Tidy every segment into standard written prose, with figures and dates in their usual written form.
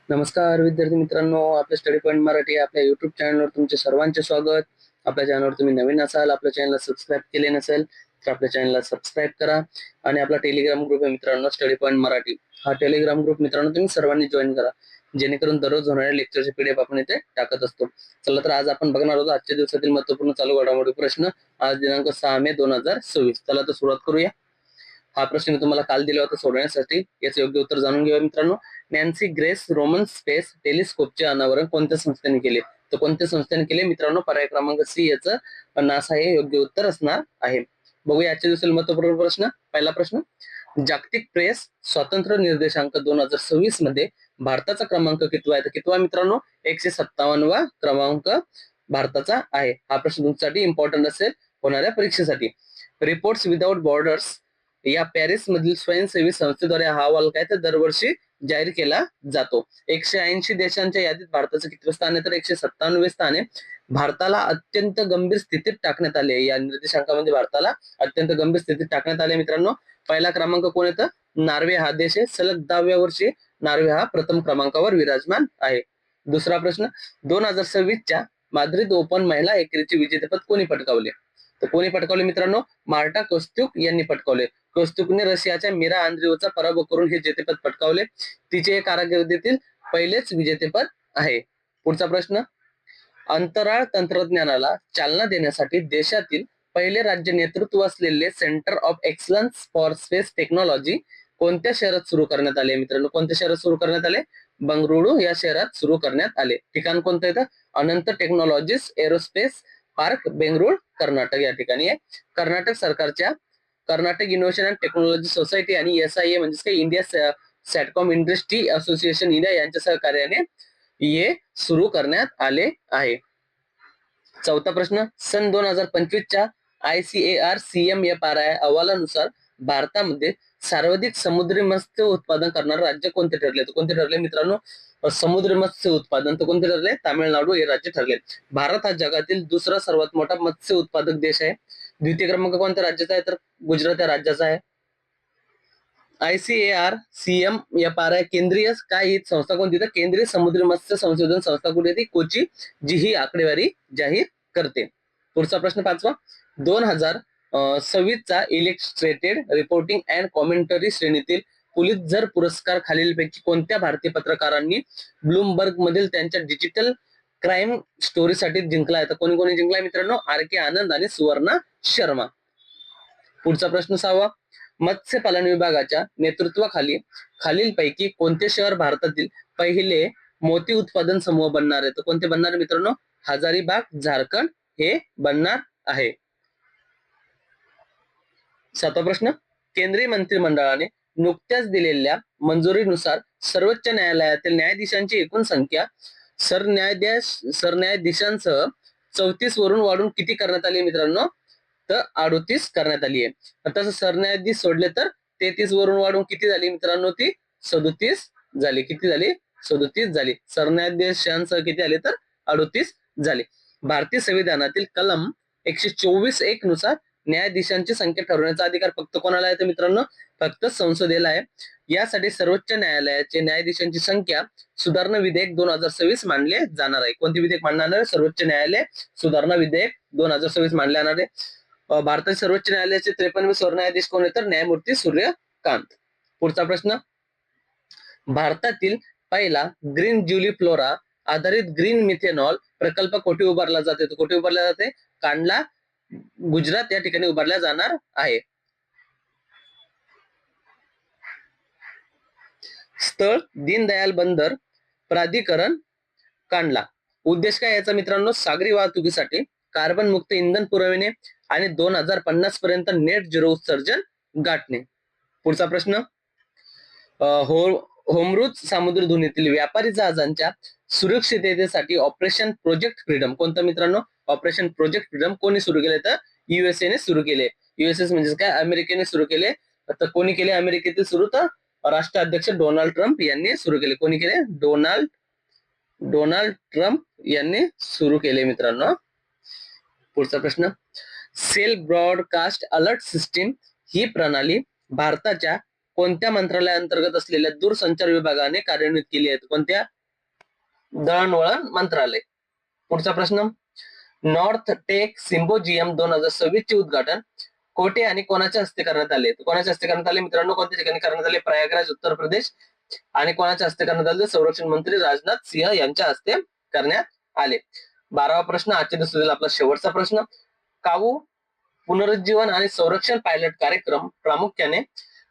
नमस्कार विद्यार्थी मित्रांनो, आपल्या स्टडी पॉइंट मराठी आपल्या युट्यूब चॅनलवर तुमचे सर्वांचे स्वागत. आपल्या चॅनलवर तुम्ही नवीन असाल, आपल्या चॅनलला सबस्क्राईब केले नसेल तर आपल्या चॅनलला सबस्क्राईब करा. आणि आपला टेलिग्राम ग्रुप आहे मित्रांनो, स्टडी पॉइंट मराठी. हा टेलिग्राम ग्रुप मित्रांनो तुम्ही सर्वांनी जॉईन करा, जेणेकरून दररोज होणाऱ्या लेक्चरचे पीडीएफ आपण इथे टाकत असतो. चला तर आज आपण बघणार आहोत आजच्या दिवसातील महत्त्वपूर्ण चालू घडामोडी प्रश्न. आज दिनांक 6 मे 2024. चला तर सुरुवात करूया. हा प्रश्न मी तुम्हाला काल दिला होता सोडवण्यासाठी. याचे योग्य उत्तर जाणून घेऊया मित्रांनो. नॅन्सी ग्रेस रोमन स्पेस टेलिस्कोपचे अनावरण कोणत्या संस्थेने केले? तर कोणत्या संस्थेने केले मित्रांनो? पर्याय क्रमांक सी याचं नासा हे योग्य उत्तर असणार आहे. बघूया आजच्या दिवसातील महत्वपूर्ण प्रश्न. पहिला प्रश्न, जागतिक प्रेस स्वातंत्र्य निर्देशांक 2026 मध्ये भारताचा क्रमांक कितवा आहे? तर कितवा मित्रांनो? 157वा क्रमांक भारताचा आहे. हा प्रश्न तुमच्यासाठी इम्पॉर्टंट असेल होणाऱ्या परीक्षेसाठी. रिपोर्ट्स विदाउट बॉर्डर्स या पॅरिस मधील स्वयंसेवी संस्थेद्वारे हा अहवाल काय तर दरवर्षी जाहीर केला जातो. 180 देशांच्या यादीत भारताचं कितवे स्थान आहे? तर 197वे स्थान आहे. भारताला अत्यंत गंभीर स्थितीत टाकण्यात आले. या निर्देशांकामध्ये भारताला अत्यंत गंभीर स्थितीत टाकण्यात आले मित्रांनो. पहिला क्रमांक कोण येतं? नॉर्वे हा देश आहे. सलग 10व्या वर्षी नॉर्वे हा प्रथम क्रमांकावर विराजमान आहे. दुसरा प्रश्न, 2026च्या माद्रिद ओपन महिला एकेरीचे विजेतेपद कोणी पटकावले? तर कोणी पटकावले मित्रांनो? मार्टा कोस्त्युक यांनी पटकावले. कोस्त्युकने रशियाच्या मिरा आंद्रियोचा पराभव करून हे जेतेपद पटकावले. तिचे कारकिर्दीतील पहिलेच विजेतेपद आहे. पुढचा प्रश्न, अंतराळ तंत्रज्ञानाला चालना देण्यासाठी देशातील पहिले राज्य नेतृत्व असलेले centre of excellence for space technology कोणत्या शहरात सुरू करण्यात आले मित्रांनो? कोणत्या शहरात सुरू करण्यात आले? बंगळुरू या शहरात सुरू करण्यात आले. ठिकाण कोणतं येतं? Ananth technologies aerospace park, Bengaluru, Karnataka या ठिकाणी आहे. कर्नाटक सरकारच्या Karnataka innovation and technology society आणि SIA म्हणजेच काय India satcom industry association India यांच्या सहकार्याने हे सुरू करण्यात आले आहे. चौथा प्रश्न, सन 2025च्या ICAR CMFRI अहवालानुसार भारतामध्ये सर्वाधिक समुद्री मत्स्य उत्पादन करणारे राज्य कोणते ठरले? कोणते ठरले मित्रांनो? समुद्री मत्स्य उत्पादन तर कोणते ठरले? तामिळनाडू हे राज्य ठरले. भारत हा जगातील दुसरा सर्वात मोठा मत्स्य उत्पादक देश आहे. द्वितीय क्रमांक कोणत्या राज्याचा आहे? तर गुजरात या राज्याचा आहे. ICAR CMFRI केंद्रीय काय ही संस्था कोणती? तर केंद्रीय समुद्री मत्स्य संशोधन संस्था कुठे येते? कोची, जी ही आकडेवारी जाहीर करते. पुढचा प्रश्न पाचवा, 2026चा इलिस्ट्रेटेड रिपोर्टिंग अँड कॉमेंटरी श्रेणीतील पुलित्झर पुरस्कार खालीलपैकी कोणत्या भारतीय पत्रकारांनी ब्लूमबर्ग मधील त्यांच्या डिजिटल क्राईम स्टोरीसाठी जिंकला आहे? तर कोणी कोणी जिंकलाय मित्रांनो? RK आनंद आणि सुवर्णा शर्मा. पुढचा प्रश्न सहावा, मत्स्यपालन विभागाच्या नेतृत्वाखाली खालीलपैकी कोणते शहर भारतातील पहिले मोती उत्पादन समूह बनणार आहे? तर कोणते बनणार मित्रांनो? हजारीबाग, झारखंड हे बनणार आहे. सातवा प्रश्न, केंद्रीय मंत्रिमंडळाने नुकत्याच दिलेल्या मंजुरीनुसार सर्वोच्च न्यायालयातील न्यायाधीशांची एकूण संख्या सरन्यायाधीशांसह 34 वरून वाढून किती करण्यात आली मित्रांनो? तर 38 करण्यात आली आहे. तसं सरन्यायाधीश सोडले तर 33 वरून वाढून किती झाली मित्रांनो? ती 37 झाली. किती झाली? 37 झाली. सरन्यायाधीशांसह किती झाले? तर 38 झाले. भारतीय संविधानातील कलम 124(1) नुसार न्यायाधीशांची संख्या ठरवण्याचा अधिकार फक्त कोणाला आहे? तर मित्रांनो फक्त संसदेला आहे. यासाठी सर्वोच्च न्यायालयाचे न्यायाधीशांची संख्या सुधारणा विधेयक 2026 मांडले जाणार आहे. कोणते विधेयक मांडणार आहे? सर्वोच्च न्यायालय सुधारणा विधेयक 2026 मांडले जाणार आहे. भारताचे सर्वोच्च न्यायालयाचे 53वे सरन्यायाधीश कोण आहेत? तर न्यायमूर्ती सूर्यकांत. पुढचा प्रश्न, भारतातील पहिला ग्रीन ज्युली फ्लोरा आधारित ग्रीन मिथेनॉल प्रकल्प कुठे उभारला जाते? तर कुठे उभारला जाते? कांडला, गुजरात या ठिकाणी उभारला जाणार आहे. स्थळ, दीनदयाल बंदर प्राधिकरण, कांडला. उद्देश काय याचा मित्रांनो? सागरी वाहतुकीसाठी कार्बन मुक्त इंधन पुरविणे आणि 2050 पर्यंत नेट झिरो उत्सर्जन गाठणे. पुढचा प्रश्न, होर्मुझ सामुद्रधुनीतील व्यापारी जहाजांच्या सुरक्षिततेसाठी ऑपरेशन प्रोजेक्ट फ्रीडम कोणतं मित्रांनो? ऑपरेशन प्रोजेक्ट फ्रीडम कोणी सुरू केले? तर USA ने सुरू केले. USA म्हणजे काय? अमेरिकेने सुरू केले. तर कोणी केले अमेरिकेतील सुरू? तर राष्ट्राध्यक्ष डोनाल्ड ट्रम्प यांनी सुरू केले. कोणी केले? डोनाल्ड ट्रम्प यांनी सुरू केले मित्रांनो. पुढचा प्रश्न, सेल ब्रॉडकास्ट अलर्ट सिस्टीम ही प्रणाली भारताच्या कोणत्या मंत्रालयाअंतर्गत असलेल्या दूरसंचार विभागाने कार्यान्वित केली आहे? कोणत्या दळणवळण मंत्रालय. पुढचा प्रश्न, नॉर्थ टेक सिम्पोजियम 2026 चे उद्घाटन कोठे आणि कोणाच्या हस्ते करण्यात आले? कोणाच्या हस्ते करण्यात आले मित्रांनो? कोणत्या ठिकाणी करण्यात आले? प्रयागराज, उत्तर प्रदेश. आणि कोणाच्या हस्ते करण्यात आले? संरक्षण मंत्री राजनाथ सिंह यांच्या हस्ते करण्यात आले. 12वा प्रश्न, आजच्या दिवसातील आपला शेवटचा प्रश्न, कावू पुनरुज्जीवन आणि संरक्षण पायलट कार्यक्रम प्रामुख्याने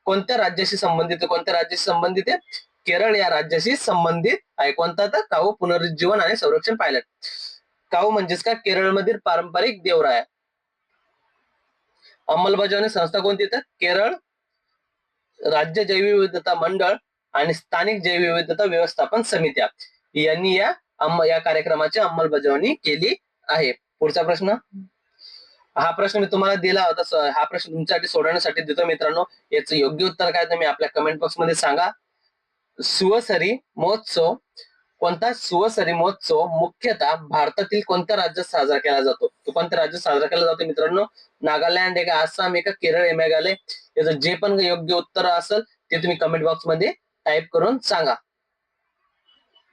कोणत्या राज्याशी संबंधित आहे? कोणत्या राज्याशी संबंधित आहे? केरळ या राज्याशी संबंधित आहे. कोणता? तर कावू पुनरुज्जीवन आणि संरक्षण पायलट. कावू म्हणजेच का? केरळमधील पारंपरिक देवराया. अंमलबजावणी संस्था कोणती? तर केरळ राज्य जैवविविधता मंडळ आणि स्थानिक जैवविविधता व्यवस्थापन समित्या यांनी या कार्यक्रमाची अंमलबजावणी केली आहे. पुढचा प्रश्न, हा प्रश्न मी तुम्हाला दिला होता, हा प्रश्न तुमच्यासाठी सोडवण्यासाठी देतो मित्रांनो. याचं योग्य उत्तर काय तुम्ही आपल्या कमेंट बॉक्स मध्ये सांगा. सुवसरी महोत्सव कोणता? सुवसरी महोत्सव मुख्यतः भारतातील कोणत्या राज्यात साजरा केला जातो? तो कोणत्या राज्यात साजरा केला जातो मित्रांनो? नागालँड आहे का, आसाम आहे का, केरळ आहे, मेघालय? याचं जे पण योग्य उत्तर असेल ते तुम्ही कमेंट बॉक्स मध्ये टाईप करून सांगा.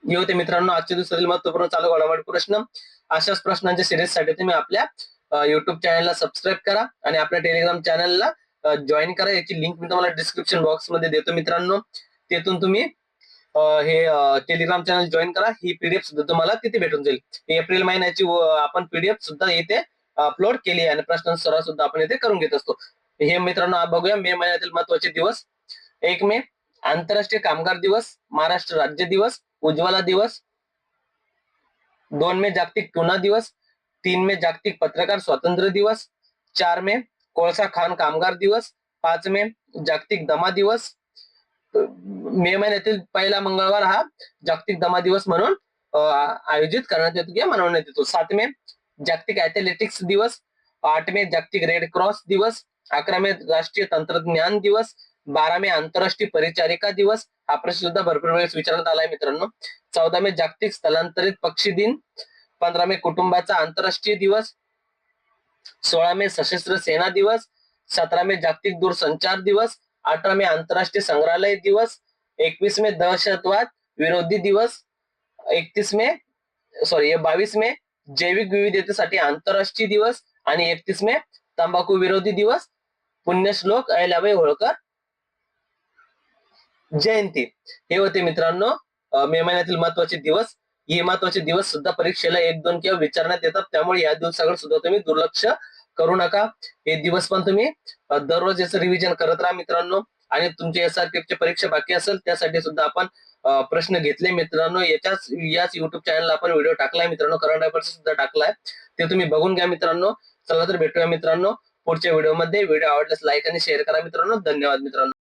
हे होते मित्रांनो आजच्या दिवसातील महत्वपूर्ण चालू घडामोडी प्रश्न. अशाच प्रश्नांच्या सिरीजसाठी तुम्ही आपल्या युट्यूब चॅनलला सबस्क्राईब करा आणि आपल्या टेलिग्राम चॅनलला जॉईन करा. याची लिंक मी तुम्हाला डिस्क्रिप्शन बॉक्स मध्ये देतो मित्रांनो. तिथून तुम्ही हे टेलिग्राम चॅनल जॉईन करा. ही पीडीएफ सुद्धा तुम्हाला तिथे भेटून जाईल. एप्रिल महिन्याची आपण पीडीएफ सुद्धा इथे अपलोड केली आहे आणि प्रश्नोत्तर सुद्धा आपण इथे करून घेत असतो. हे मित्रांनो बघूया मे महिन्यातील महत्वाचे दिवस. 1 मे आंतरराष्ट्रीय कामगार दिवस, महाराष्ट्र राज्य दिवस, उज्ज्वला दिवस. 2 मे जागतिक टुना दिवस. 3 मे जागतिक पत्रकार स्वातंत्र्य दिवस. 4 मे कोळसा खाण कामगार दिवस. 5 मे जागतिक दमा दिवस. मे महिन्यातील पहिला मंगळवार हा जागतिक दमा दिवस म्हणून आयोजित करण्यात येतो किंवा मनवण्यात येतो. 7 मे जागतिक ऍथलेटिक्स दिवस. 8 मे जागतिक रेड क्रॉस दिवस. 11 मे राष्ट्रीय तंत्रज्ञान दिवस. 12 मे आंतरराष्ट्रीय परिचारिका दिवस. हा प्रश्न सुद्धा भरपूर वेळेस विचारण्यात आलाय मित्रांनो. 14 मे जागतिक स्थलांतरित पक्षी दिन. 15 मे कुटुंबाचा आंतरराष्ट्रीय दिवस. 16 मे सशस्त्र सेना दिवस. 17 मे जागतिक दूरसंचार दिवस. 18 मे आंतरराष्ट्रीय संग्रहालय दिवस. 21 मे दहशतवाद विरोधी दिवस. 22 मे जैविक विविधतेसाठी आंतरराष्ट्रीय दिवस आणि 31 मे तंबाखू विरोधी दिवस. पुण्यश्लोक अहिल्याबाई होळकर जयंती. हे होते मित्रांनो मे महिन्यातील महत्वाचे दिवस. हे महत्वाचे दिवस सुद्धा परीक्षेला 1-2 किंवा विचारण्यात येतात, त्यामुळे या दिवसाकडे सुद्धा तुम्ही दुर्लक्ष करू नका. हे दिवस पण तुम्ही दररोज याचं रिव्हिजन करत राहा मित्रांनो. आणि तुमची एसआरपीएफची परीक्षा बाकी असेल त्यासाठी सुद्धा आपण प्रश्न घेतले मित्रांनो. याच युट्यूब चॅनलला आपण व्हिडिओ टाकलाय मित्रांनो, करंट अफेअर्स सुद्धा टाकलाय, ते तुम्ही बघून घ्या मित्रांनो. चला तर भेटूया मित्रांनो पुढच्या व्हिडिओमध्ये. व्हिडिओ आवडल्यास लाईक आणि शेअर करा मित्रांनो. धन्यवाद मित्रांनो.